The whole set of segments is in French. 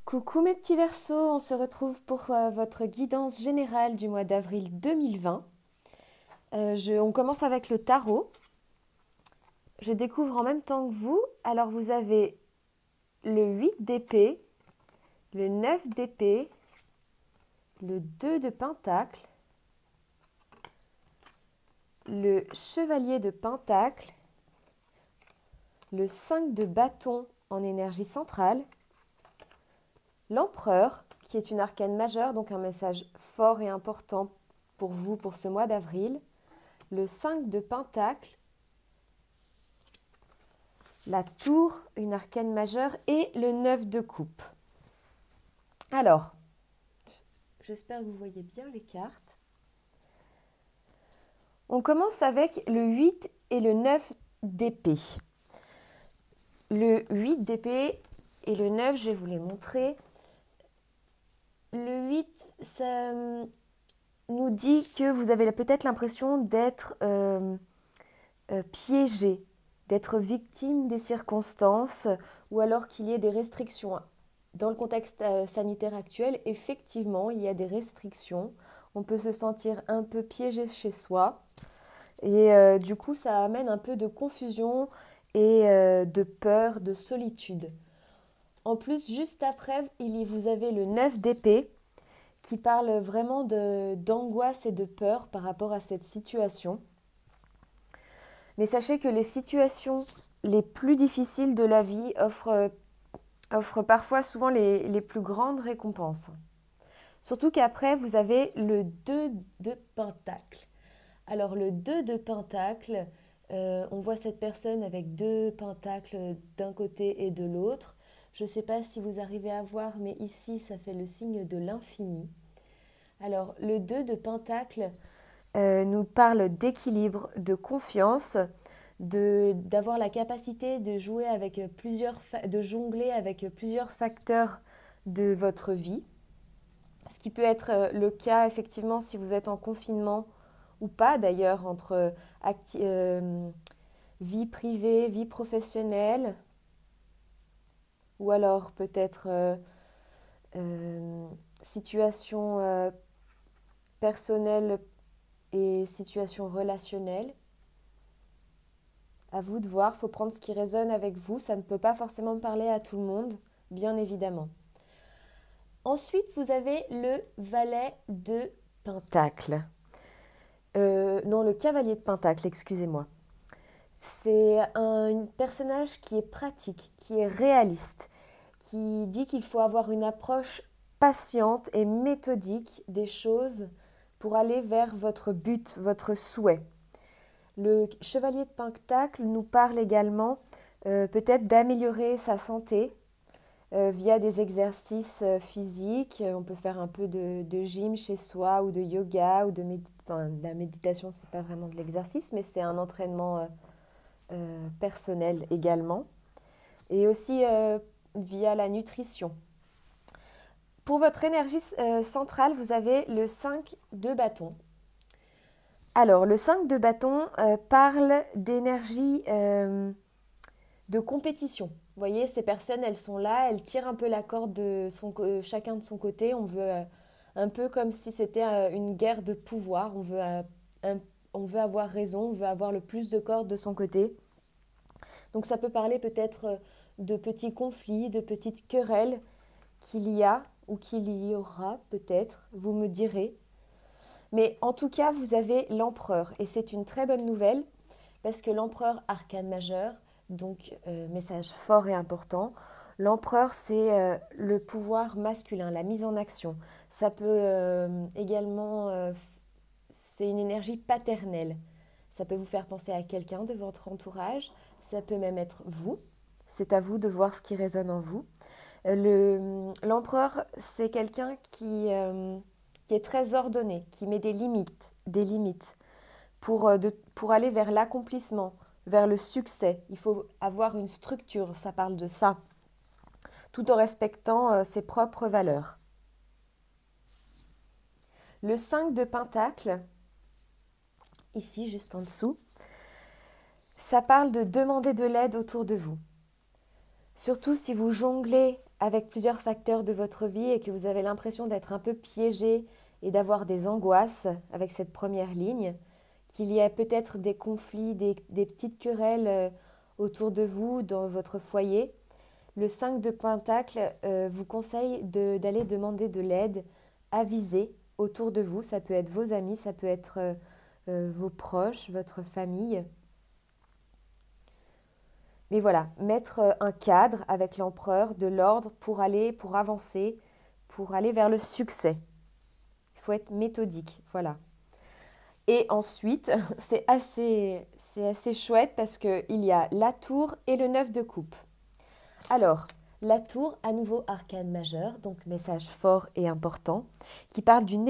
Coucou mes petits Verseaux, on se retrouve pour votre guidance générale du mois d'avril 2020. On commence avec le tarot. Je découvre en même temps que vous. Alors vous avez le 8 d'épée, le 9 d'épée, le 2 de pentacle, le chevalier de pentacle, le 5 de bâton en énergie centrale, l'empereur, qui est une arcane majeure, donc un message fort et important pour vous pour ce mois d'avril, le 5 de pentacle, la tour, une arcane majeure, et le 9 de coupe. Alors, j'espère que vous voyez bien les cartes. On commence avec le 8 et le 9 d'épée. Le 8 d'épée et le 9, je vais vous les montrer. Le 8, ça nous dit que vous avez peut-être l'impression d'être piégé, d'être victime des circonstances ou alors qu'il y ait des restrictions. Dans le contexte sanitaire actuel, effectivement, il y a des restrictions. On peut se sentir un peu piégé chez soi et du coup, ça amène un peu de confusion et de peur, de solitude. En plus, juste après, vous avez le 9 d'épée qui parle vraiment d'angoisse et de peur par rapport à cette situation. Mais sachez que les situations les plus difficiles de la vie offrent parfois souvent les plus grandes récompenses. Surtout qu'après, vous avez le 2 de pentacle. Alors le 2 de pentacle, on voit cette personne avec deux pentacles d'un côté et de l'autre. Je ne sais pas si vous arrivez à voir, mais ici, ça fait le signe de l'infini. Alors le 2 de pentacle nous parle d'équilibre, de confiance, d'avoir la capacité de jongler avec plusieurs facteurs de votre vie. Ce qui peut être le cas effectivement si vous êtes en confinement ou pas d'ailleurs entre vie privée, vie professionnelle ou alors peut-être situation personnelle et situation relationnelle. À vous de voir, il faut prendre ce qui résonne avec vous. Ça ne peut pas forcément parler à tout le monde, bien évidemment. Ensuite, vous avez le valet de pentacle. Non, le cavalier de pentacle, excusez-moi. C'est un personnage qui est pratique, qui est réaliste, qui dit qu'il faut avoir une approche patiente et méthodique des choses pour aller vers votre but, votre souhait. Le chevalier de pentacle nous parle également peut-être d'améliorer sa santé via des exercices physiques. On peut faire un peu de gym chez soi ou de yoga ou de la méditation, c'est pas vraiment de l'exercice, mais c'est un entraînement personnel également. Et aussi via la nutrition. Pour votre énergie centrale, vous avez le 5 de bâton. Alors, le 5 de bâton parle d'énergie de compétition. Vous voyez, ces personnes, elles sont là, elles tirent un peu la corde chacun de son côté. On veut un peu comme si c'était une guerre de pouvoir. On veut avoir raison, on veut avoir le plus de cordes de son côté. Donc ça peut parler peut-être de petits conflits, de petites querelles qu'il y a ou qu'il y aura peut-être, vous me direz. Mais en tout cas, vous avez l'empereur et c'est une très bonne nouvelle parce que l'empereur, arcane majeur, donc message fort et important. L'empereur, c'est le pouvoir masculin, la mise en action. Ça peut également, c'est une énergie paternelle. Ça peut vous faire penser à quelqu'un de votre entourage. Ça peut même être vous. C'est à vous de voir ce qui résonne en vous. L'empereur, c'est quelqu'un qui est très ordonné, qui met des limites pour aller vers l'accomplissement, vers le succès. Il faut avoir une structure, ça parle de ça, tout en respectant ses propres valeurs. Le 5 de pentacle, ici juste en dessous, ça parle de demander de l'aide autour de vous. Surtout si vous jonglez avec plusieurs facteurs de votre vie et que vous avez l'impression d'être un peu piégé et d'avoir des angoisses avec cette première ligne, qu'il y a peut-être des conflits, des petites querelles autour de vous, dans votre foyer, le 5 de Pentacle vous conseille d'aller demander de l'aide avisée autour de vous. Ça peut être vos amis, ça peut être vos proches, votre famille. Mais voilà, mettre un cadre avec l'empereur, de l'ordre pour avancer, pour aller vers le succès. Il faut être méthodique, voilà. Et ensuite, c'est assez chouette parce qu'il y a la tour et le 9 de coupe. Alors, la tour, à nouveau arcane majeur, donc message fort et important, qui parle d'une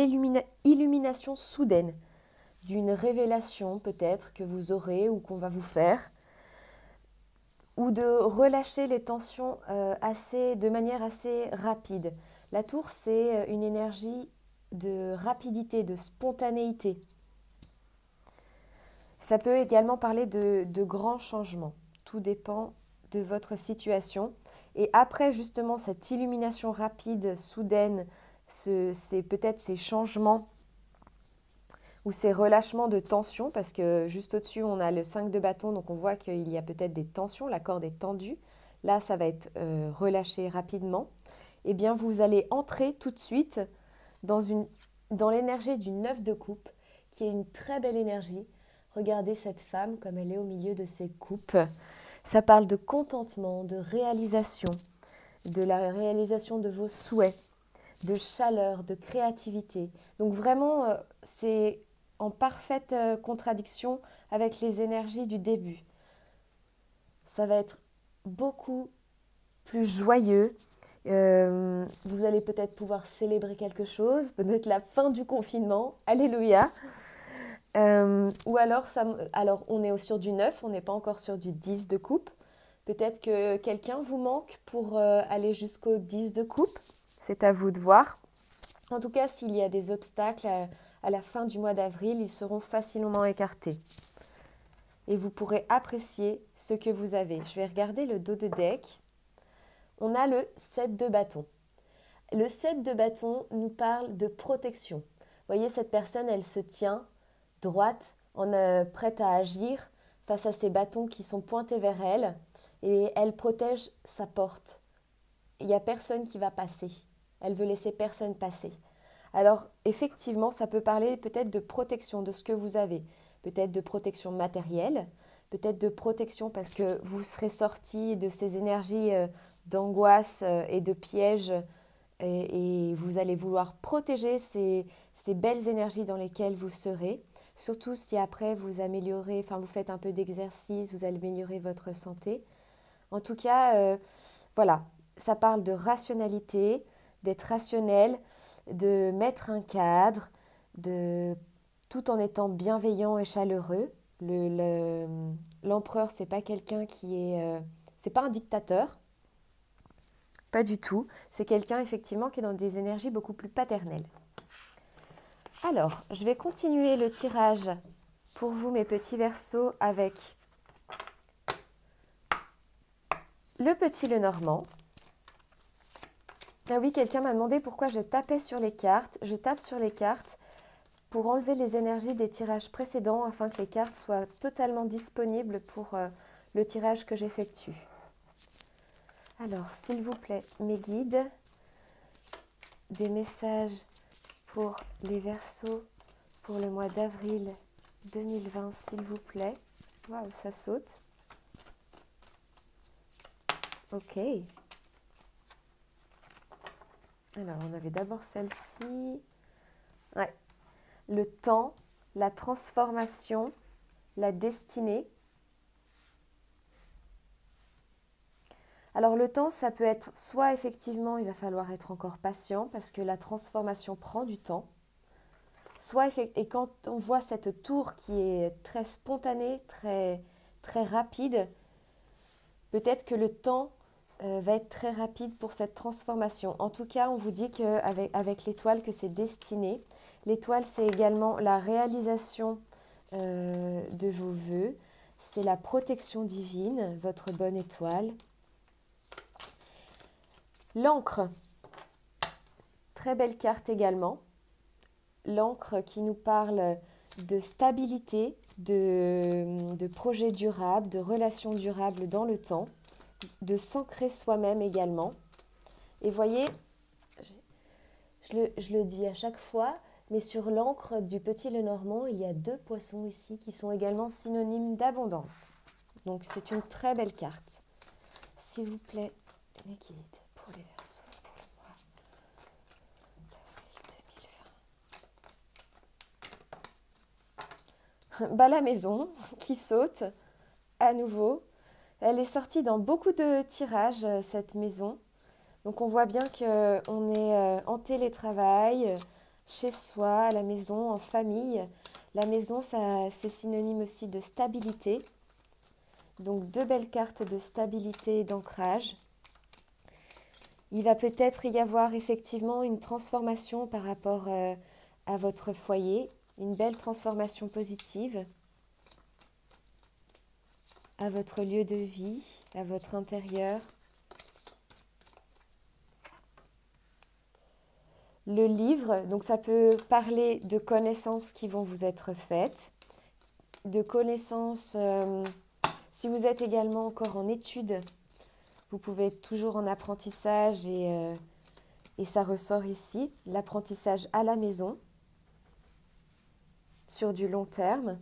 illumination soudaine, d'une révélation peut-être que vous aurez ou qu'on va vous faire, ou de relâcher les tensions de manière assez rapide. La tour, c'est une énergie de rapidité, de spontanéité. Ça peut également parler de grands changements. Tout dépend de votre situation. Et après justement cette illumination rapide, soudaine, c'est peut-être ces changements ou ces relâchements de tension, parce que juste au-dessus, on a le 5 de bâton, donc on voit qu'il y a peut-être des tensions, la corde est tendue. Là, ça va être relâché rapidement. Eh bien, vous allez entrer tout de suite dans l'énergie du 9 de coupe, qui est une très belle énergie. Regardez cette femme comme elle est au milieu de ses coupes. Ça parle de contentement, de réalisation, de la réalisation de vos souhaits, de chaleur, de créativité. Donc vraiment, c'est en parfaite contradiction avec les énergies du début. Ça va être beaucoup plus joyeux. Vous allez peut-être pouvoir célébrer quelque chose, peut-être la fin du confinement. Alléluia. Ou alors, on est sur du 9, on n'est pas encore sur du 10 de coupe. Peut-être que quelqu'un vous manque pour aller jusqu'au 10 de coupe. C'est à vous de voir. En tout cas, s'il y a des obstacles à la fin du mois d'avril, ils seront facilement écartés. Et vous pourrez apprécier ce que vous avez. Je vais regarder le dos de deck. On a le 7 de bâton. Le 7 de bâton nous parle de protection. Vous voyez, cette personne, elle se tient droite, prête à agir face à ces bâtons qui sont pointés vers elle. Et elle protège sa porte. Il n'y a personne qui va passer. Elle veut laisser personne passer. Alors, effectivement, ça peut parler peut-être de protection de ce que vous avez. Peut-être de protection matérielle, peut-être de protection parce que vous serez sorti de ces énergies d'angoisse et de piège et vous allez vouloir protéger ces belles énergies dans lesquelles vous serez. Surtout si après vous faites un peu d'exercice, vous améliorez votre santé. En tout cas, voilà, ça parle de rationalité, d'être rationnel, de mettre un cadre, tout en étant bienveillant et chaleureux. L'empereur, c'est pas quelqu'un c'est pas un dictateur, pas du tout. C'est quelqu'un effectivement qui est dans des énergies beaucoup plus paternelles. Alors, je vais continuer le tirage pour vous, mes petits Verseaux, avec le petit Lenormand. Ah oui, quelqu'un m'a demandé pourquoi je tapais sur les cartes. Je tape sur les cartes pour enlever les énergies des tirages précédents afin que les cartes soient totalement disponibles pour le tirage que j'effectue. Alors, s'il vous plaît, mes guides, des messages pour les Verseaux pour le mois d'avril 2020, s'il vous plaît. Waouh, ça saute. Ok. Alors, on avait d'abord celle-ci. Ouais. Le temps, la transformation, la destinée. Alors, le temps, ça peut être soit effectivement, il va falloir être encore patient parce que la transformation prend du temps. Soit, et quand on voit cette tour qui est très spontanée, très, très rapide, peut-être que le temps va être très rapide pour cette transformation. En tout cas, on vous dit avec l'étoile que c'est destiné. L'étoile, c'est également la réalisation de vos vœux. C'est la protection divine, votre bonne étoile. L'encre, très belle carte également. L'encre qui nous parle de stabilité, de projets durables, de relations durables dans le temps, de s'ancrer soi-même également. Et voyez, je le dis à chaque fois, mais sur l'encre du Petit Lenormand, il y a 2 poissons ici qui sont également synonymes d'abondance. Donc c'est une très belle carte. S'il vous plaît, mes guides pour les Verseaux pour le mois d'avril 2020. Bah, la maison qui saute à nouveau. Elle est sortie dans beaucoup de tirages, cette maison. Donc on voit bien qu'on est en télétravail, chez soi, à la maison, en famille. La maison, c'est synonyme aussi de stabilité. Donc 2 belles cartes de stabilité et d'ancrage. Il va peut-être y avoir effectivement une transformation par rapport à votre foyer, une belle transformation positive à votre lieu de vie, à votre intérieur. Le livre, donc ça peut parler de connaissances qui vont vous être faites, de connaissances, si vous êtes également encore en études, vous pouvez être toujours en apprentissage et ça ressort ici, l'apprentissage à la maison, sur du long terme.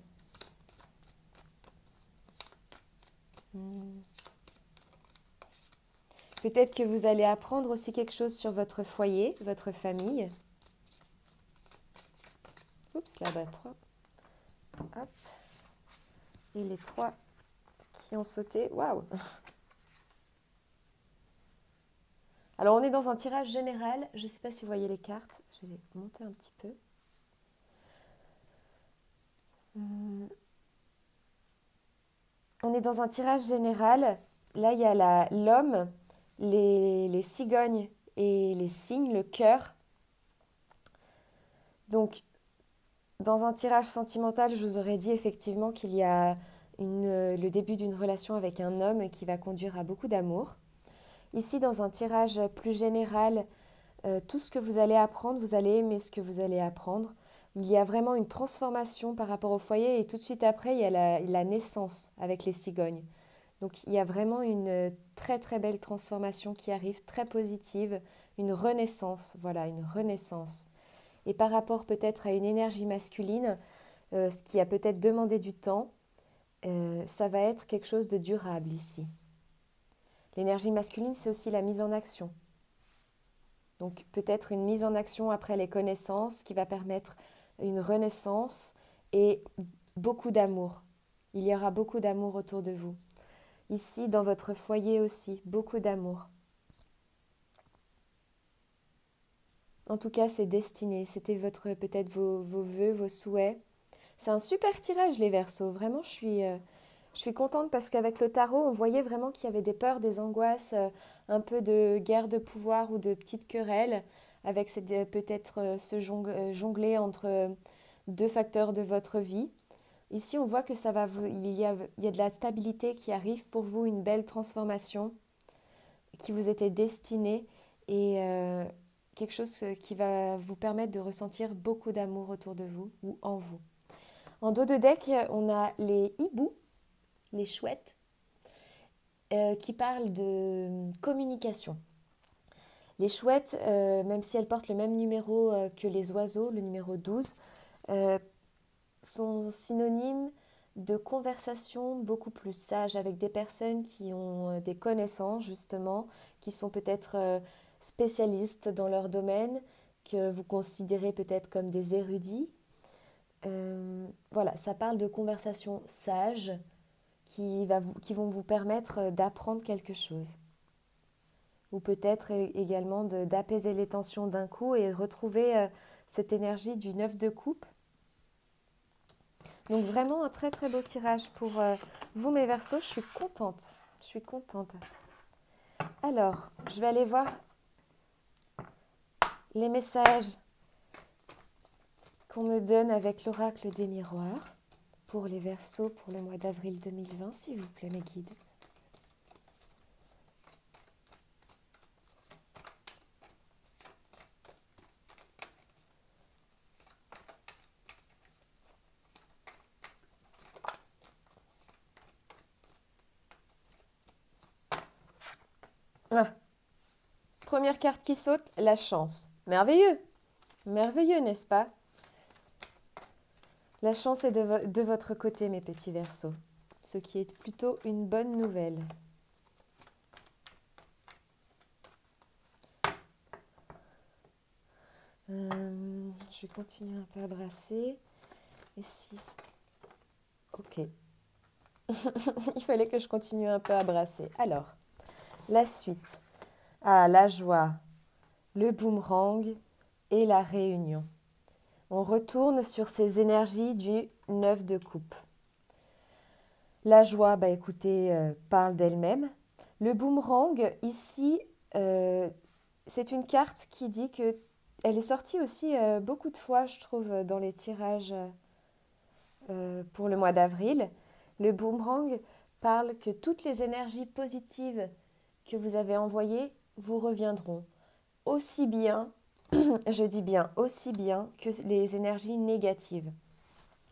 Peut-être que vous allez apprendre aussi quelque chose sur votre foyer, votre famille. Oups, là-bas, 3. Hop. Et les 3 qui ont sauté. Waouh! Alors, on est dans un tirage général. Je ne sais pas si vous voyez les cartes. Je vais les monter un petit peu. On est dans un tirage général. Là, il y a l'homme, les cigognes et les cygnes, le cœur. Donc, dans un tirage sentimental, je vous aurais dit effectivement qu'il y a le début d'une relation avec un homme qui va conduire à beaucoup d'amour. Ici, dans un tirage plus général, tout ce que vous allez apprendre, vous allez aimer ce que vous allez apprendre. Il y a vraiment une transformation par rapport au foyer et tout de suite après, il y a la naissance avec les cigognes. Donc, il y a vraiment une très très belle transformation qui arrive, très positive, une renaissance, voilà, une renaissance. Et par rapport peut-être à une énergie masculine, ce qui a peut-être demandé du temps, ça va être quelque chose de durable ici. L'énergie masculine, c'est aussi la mise en action. Donc peut-être une mise en action après les connaissances qui va permettre une renaissance et beaucoup d'amour. Il y aura beaucoup d'amour autour de vous. Ici, dans votre foyer aussi, beaucoup d'amour. En tout cas, c'est destiné. C'était peut-être vos vœux, vos souhaits. C'est un super tirage, les Verseaux. Vraiment, je suis contente parce qu'avec le tarot, on voyait vraiment qu'il y avait des peurs, des angoisses, un peu de guerre de pouvoir ou de petites querelles, avec peut-être jongler entre 2 facteurs de votre vie. Ici, on voit que il y a de la stabilité qui arrive pour vous, une belle transformation qui vous était destinée et quelque chose qui va vous permettre de ressentir beaucoup d'amour autour de vous ou en vous. En dos de deck, on a les hiboux, les chouettes, qui parlent de communication. Les chouettes, même si elles portent le même numéro que les oiseaux, le numéro 12, sont synonymes de conversations beaucoup plus sages avec des personnes qui ont des connaissances justement, qui sont peut-être spécialistes dans leur domaine, que vous considérez peut-être comme des érudits. Voilà, ça parle de conversations sages qui vont vous permettre d'apprendre quelque chose. Ou peut-être également d'apaiser les tensions d'un coup et retrouver cette énergie du 9 de coupe. Donc vraiment un très très beau tirage pour vous mes Verseaux, je suis contente. Je suis contente. Alors, je vais aller voir les messages qu'on me donne avec l'oracle des miroirs pour les Verseaux pour le mois d'avril 2020, s'il vous plaît mes guides. Ah, première carte qui saute, la chance. Merveilleux. Merveilleux, n'est-ce pas? La chance est de votre côté, mes petits Verseaux, ce qui est plutôt une bonne nouvelle. Je vais continuer un peu à brasser. Et 6. Ok. Il fallait que je continue un peu à brasser. Alors, la suite. Ah, la joie, le boomerang et la réunion. On retourne sur ces énergies du 9 de coupe. La joie, bah écoutez, parle d'elle-même. Le boomerang, ici, c'est une carte qui dit que elle est sortie aussi beaucoup de fois, je trouve, dans les tirages pour le mois d'avril. Le boomerang parle que toutes les énergies positives que vous avez envoyées vous reviendront. Aussi bien, je dis bien aussi bien que les énergies négatives.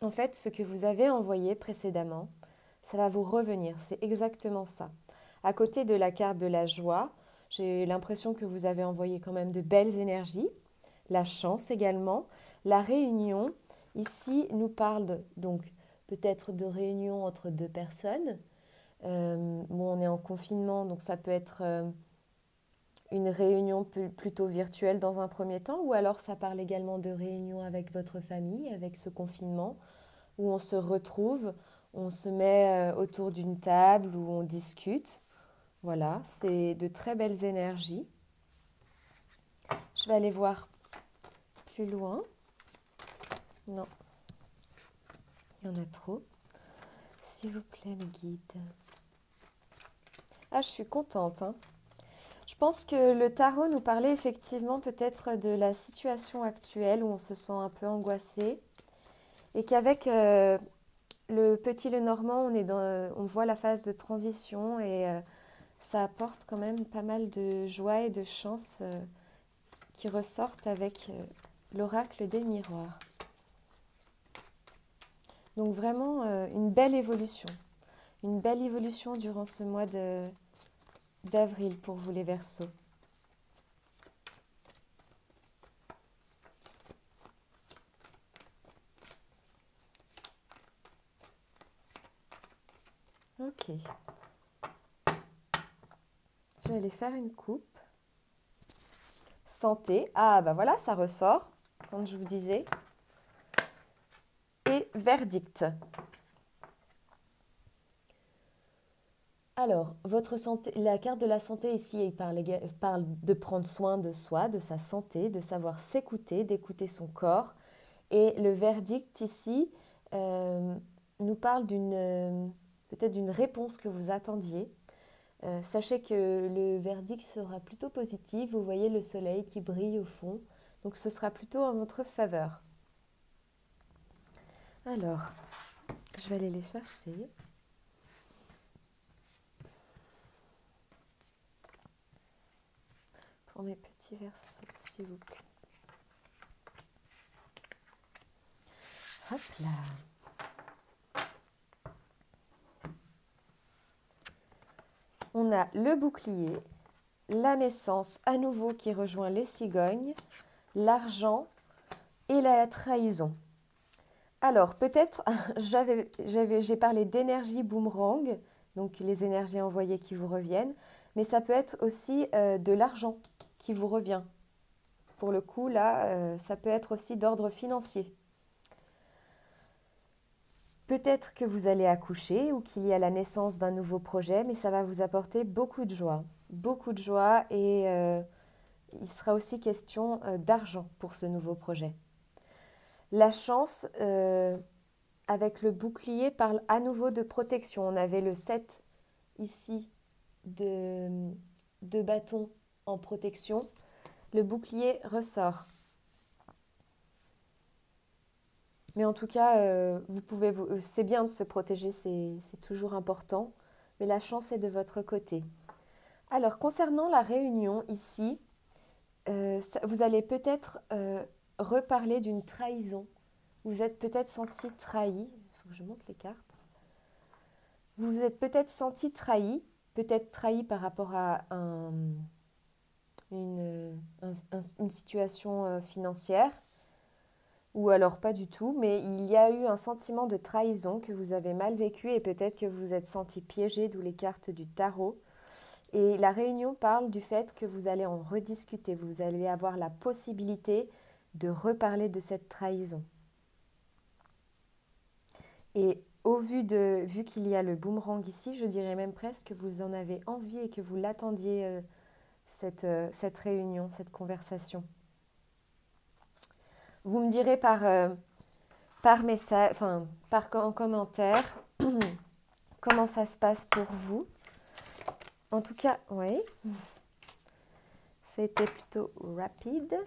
En fait, ce que vous avez envoyé précédemment, ça va vous revenir. C'est exactement ça. À côté de la carte de la joie, j'ai l'impression que vous avez envoyé quand même de belles énergies. La chance également. La réunion, ici, nous parle donc peut-être de réunion entre deux personnes. On est en confinement, donc ça peut être une réunion plutôt virtuelle dans un premier temps, ou alors ça parle également de réunion avec votre famille, avec ce confinement, où on se retrouve, on se met autour d'une table, où on discute. Voilà, c'est de très belles énergies. Je vais aller voir plus loin. Non, il y en a trop. S'il vous plaît, le guide. Ah, je suis contente, hein. Je pense que le tarot nous parlait effectivement peut-être de la situation actuelle où on se sent un peu angoissé et qu'avec le petit Lenormand, on voit la phase de transition et ça apporte quand même pas mal de joie et de chance qui ressortent avec l'oracle des miroirs. Donc vraiment une belle évolution durant ce mois d'avril pour vous les Verseaux. Ok. Je vais aller faire une coupe. Santé. Ah bah voilà, ça ressort, comme je vous disais. Et verdict. Alors, votre santé, la carte de la santé ici, parle de prendre soin de soi, de sa santé, de savoir s'écouter, d'écouter son corps. Et le verdict ici nous parle peut-être d'une réponse que vous attendiez. Sachez que le verdict sera plutôt positif. Vous voyez le soleil qui brille au fond. Donc ce sera plutôt en votre faveur. Alors, je vais aller les chercher. Pour mes petits Verseaux, s'il vous plaît. Hop là. On a le bouclier, la naissance à nouveau qui rejoint les cigognes, l'argent et la trahison. Alors, peut-être, j'ai parlé d'énergie boomerang, donc les énergies envoyées qui vous reviennent, mais ça peut être aussi de l'argent qui vous revient. Pour le coup, là, ça peut être aussi d'ordre financier. Peut-être que vous allez accoucher ou qu'il y a la naissance d'un nouveau projet, mais ça va vous apporter beaucoup de joie. Beaucoup de joie et il sera aussi question d'argent pour ce nouveau projet. La chance, avec le bouclier, parle à nouveau de protection. On avait le 7 ici de bâton en protection. Le bouclier ressort. Mais en tout cas, c'est bien de se protéger, c'est toujours important. Mais la chance est de votre côté. Alors, concernant la réunion ici, vous allez peut-être reparler d'une trahison. Vous êtes peut-être senti trahi. Il faut que je monte les cartes. Vous vous êtes peut-être senti trahi peut-être trahi par rapport à une situation financière, ou alors pas du tout, mais il y a eu un sentiment de trahison que vous avez mal vécu et peut-être que vous vous êtes senti piégé, d'où les cartes du tarot. Et la réunion parle du fait que vous allez en rediscuter, vous allez avoir la possibilité de reparler de cette trahison. Et vu qu'il y a le boomerang ici, je dirais même presque que vous en avez envie et que vous l'attendiez, cette réunion, cette conversation. Vous me direz par message, en commentaire, comment ça se passe pour vous. En tout cas, oui, c'était plutôt rapide.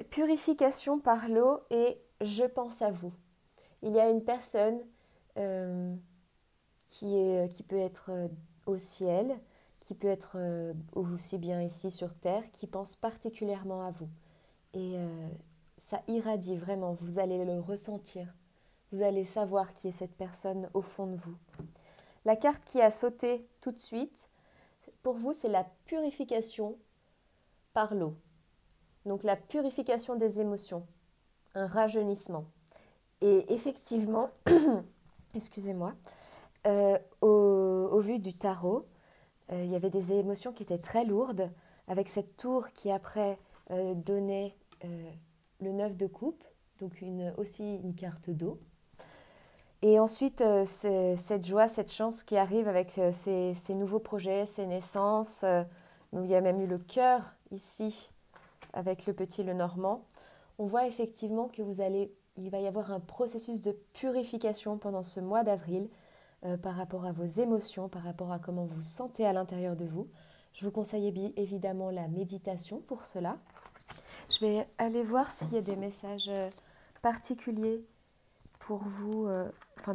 Purification par l'eau et je pense à vous. Il y a une personne qui peut être au ciel, qui peut être aussi bien ici sur Terre, qui pense particulièrement à vous. Et ça irradie vraiment, vous allez le ressentir. Vous allez savoir qui est cette personne au fond de vous. La carte qui a sauté tout de suite, pour vous, c'est la purification par l'eau. Donc la purification des émotions, un rajeunissement. Et effectivement, excusez-moi, au vu du tarot, il y avait des émotions qui étaient très lourdes, avec cette tour qui après donnait le 9 de coupe, donc aussi une carte d'eau. Et ensuite, cette joie, cette chance qui arrive avec ces nouveaux projets, ces naissances. Il y a même eu le cœur ici, avec le petit Lenormand. On voit effectivement que il va y avoir un processus de purification pendant ce mois d'avril par rapport à vos émotions, par rapport à comment vous vous sentez à l'intérieur de vous. Je vous conseille évidemment la méditation pour cela. Je vais aller voir s'il y a des messages particuliers pour vous,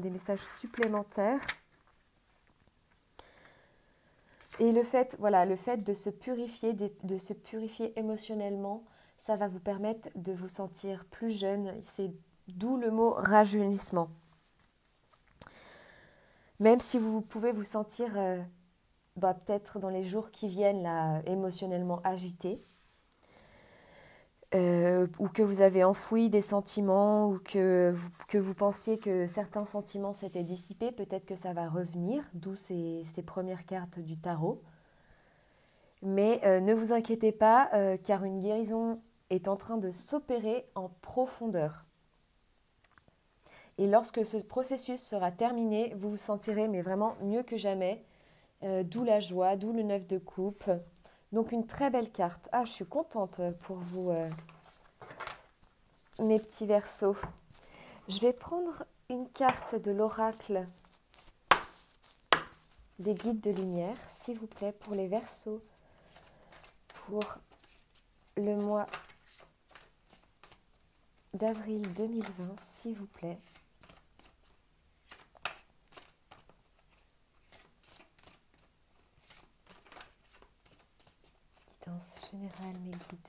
des messages supplémentaires. Et le fait de se purifier, de se purifier émotionnellement, ça va vous permettre de vous sentir plus jeune. C'est d'où le mot rajeunissement. Même si vous pouvez vous sentir peut-être dans les jours qui viennent là, émotionnellement agité, ou que vous avez enfoui des sentiments, ou que vous pensiez que certains sentiments s'étaient dissipés, peut-être que ça va revenir, d'où ces premières cartes du tarot. Mais ne vous inquiétez pas, car une guérison est en train de s'opérer en profondeur. Et lorsque ce processus sera terminé, vous vous sentirez mais vraiment mieux que jamais, d'où la joie, d'où le 9 de coupe. Donc une très belle carte. Ah, je suis contente pour vous, mes petits Verseaux. Je vais prendre une carte de l'oracle des guides de lumière, s'il vous plaît, pour les Verseaux, pour le mois d'avril 2020, s'il vous plaît. Guidance générale, mes guides.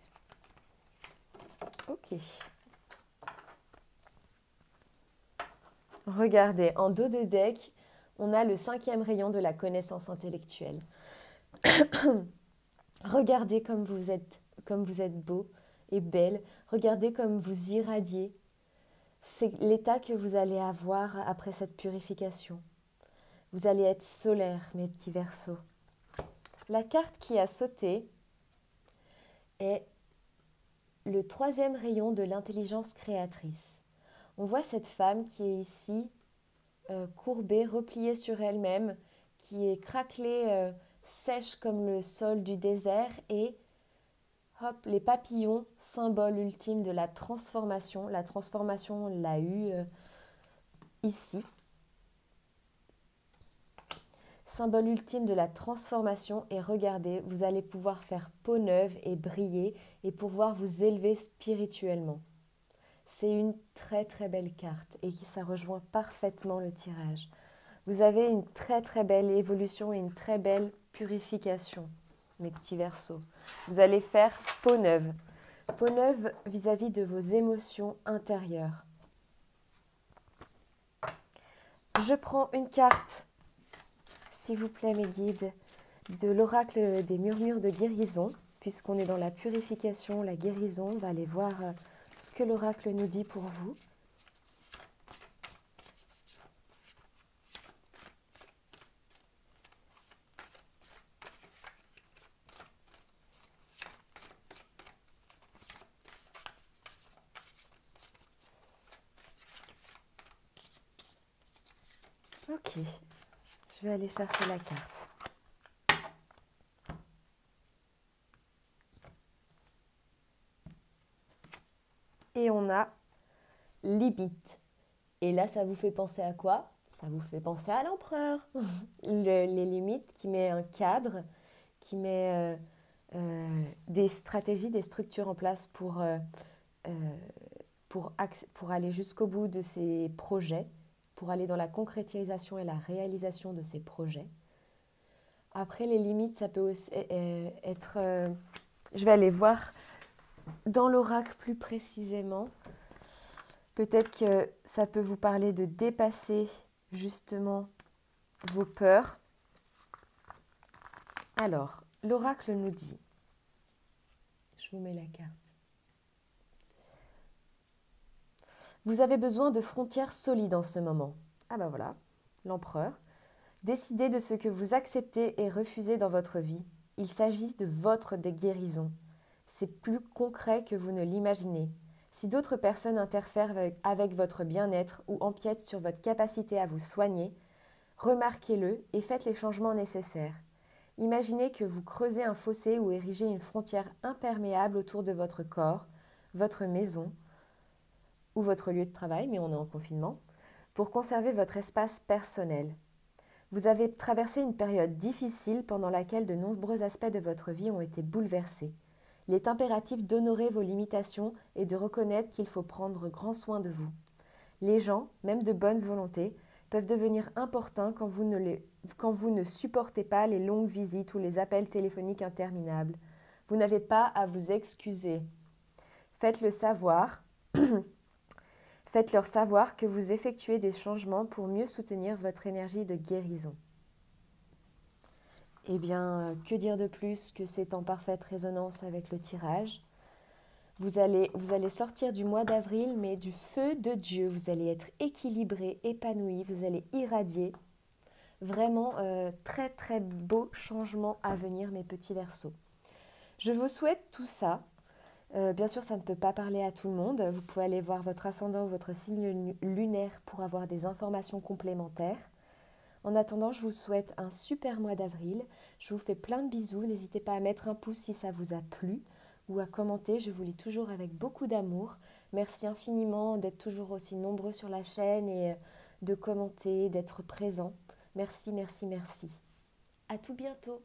Ok. Regardez, en dos de deck, on a le 5e rayon de la connaissance intellectuelle. Regardez comme vous êtes beau et belle. Regardez comme vous irradiez. C'est l'état que vous allez avoir après cette purification. Vous allez être solaire, mes petits Verseaux. La carte qui a sauté est le 3e rayon de l'intelligence créatrice. On voit cette femme qui est ici, courbée, repliée sur elle-même, qui est craquelée, sèche comme le sol du désert et hop, les papillons, symbole ultime de la transformation. La transformation, on l'a eu ici. Symbole ultime de la transformation et regardez, vous allez pouvoir faire peau neuve et briller et pouvoir vous élever spirituellement. C'est une très très belle carte et ça rejoint parfaitement le tirage. Vous avez une très très belle évolution et une très belle purification, mes petits Verseaux. Vous allez faire peau neuve. Peau neuve vis-à-vis de vos émotions intérieures. Je prends une carte s'il vous plaît, mes guides, de l'oracle des murmures de guérison, puisqu'on est dans la purification, la guérison. On va aller voir ce que l'oracle nous dit pour vous. Ok, je vais aller chercher la carte. Et on a limite. Et là, ça vous fait penser à quoi? Ça vous fait penser à l'empereur. Les limites qui met un cadre, qui met des stratégies, des structures en place pour aller jusqu'au bout de ses projets, pour aller dans la concrétisation et la réalisation de ses projets. Après, les limites, ça peut aussi être... je vais aller voir dans l'oracle plus précisément. Peut-être que ça peut vous parler de dépasser justement vos peurs. Alors, l'oracle nous dit, je vous mets la carte. Vous avez besoin de frontières solides en ce moment. Ah ben voilà, l'empereur. Décidez de ce que vous acceptez et refusez dans votre vie. Il s'agit de votre guérison. C'est plus concret que vous ne l'imaginez. Si d'autres personnes interfèrent avec votre bien-être ou empiètent sur votre capacité à vous soigner, remarquez-le et faites les changements nécessaires. Imaginez que vous creusez un fossé ou érigez une frontière imperméable autour de votre corps, votre maison ou votre lieu de travail, mais on est en confinement, pour conserver votre espace personnel. Vous avez traversé une période difficile pendant laquelle de nombreux aspects de votre vie ont été bouleversés. Il est impératif d'honorer vos limitations et de reconnaître qu'il faut prendre grand soin de vous. Les gens, même de bonne volonté, peuvent devenir importuns quand vous ne supportez pas les longues visites ou les appels téléphoniques interminables. Vous n'avez pas à vous excuser. Faites-le savoir. Faites-leur savoir que vous effectuez des changements pour mieux soutenir votre énergie de guérison. Eh bien, que dire de plus que c'est en parfaite résonance avec le tirage. Vous allez sortir du mois d'avril, mais du feu de Dieu. Vous allez être équilibré, épanoui, vous allez irradier. Vraiment, très très beau changement à venir, mes petits Verseaux. Je vous souhaite tout ça. Bien sûr, ça ne peut pas parler à tout le monde. Vous pouvez aller voir votre ascendant ou votre signe lunaire pour avoir des informations complémentaires. En attendant, je vous souhaite un super mois d'avril. Je vous fais plein de bisous. N'hésitez pas à mettre un pouce si ça vous a plu ou à commenter. Je vous lis toujours avec beaucoup d'amour. Merci infiniment d'être toujours aussi nombreux sur la chaîne et de commenter, d'être présent. Merci, merci, merci. À tout bientôt.